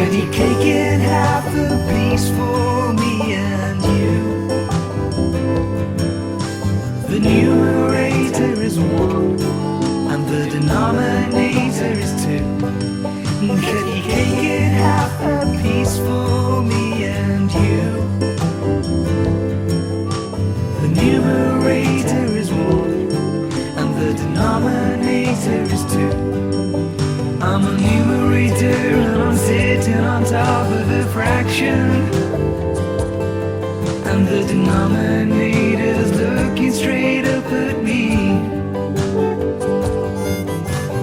Cut your cake in half, a piece for me and you. The numerator is 1 and the denominator is 2. Cut your cake in half, a piece for me and you. The numerator is 1 and the denominator is 2. I'm a numerator and I'm sitting on top of a fraction, and the denominator's looking straight up at me.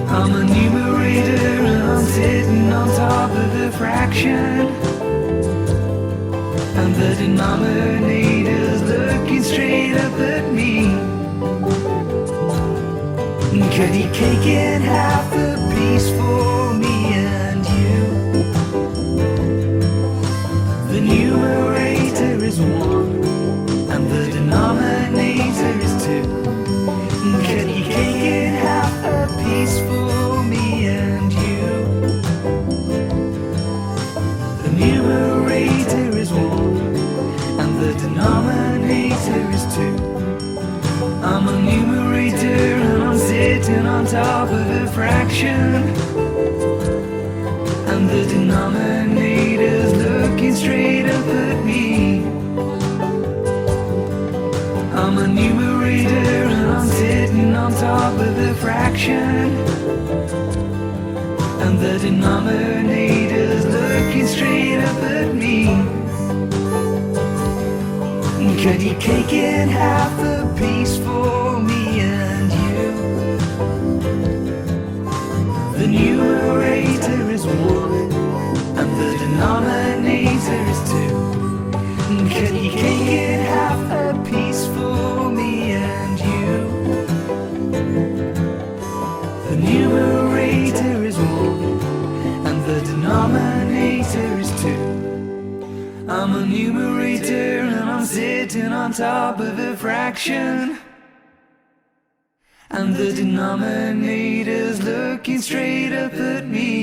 I'm a numerator and I'm sitting on top of a fraction, and the denominator's looking straight up at me. Cut your cake in half, a piece for me and you. The numerator is 1 and the denominator is 2. Cut your cake in half, a piece for me and you. The numerator is 1 and the denominator is 2. I'm a numerator and I'm sitting on top of a fraction, and the denominator's looking straight up at me. I'm a numerator and I'm sitting on top of a fraction, and the denominator's looking straight up at me. Cut your cake in half, a piece for me and you. The numerator is 1 and the denominator is 2. Cut your cake in half, a piece for me and you. The numerator is 1 and the denominator is 2. I'm a numerator and I'm sitting on top of a fraction, and the denominator's looking straight up at me.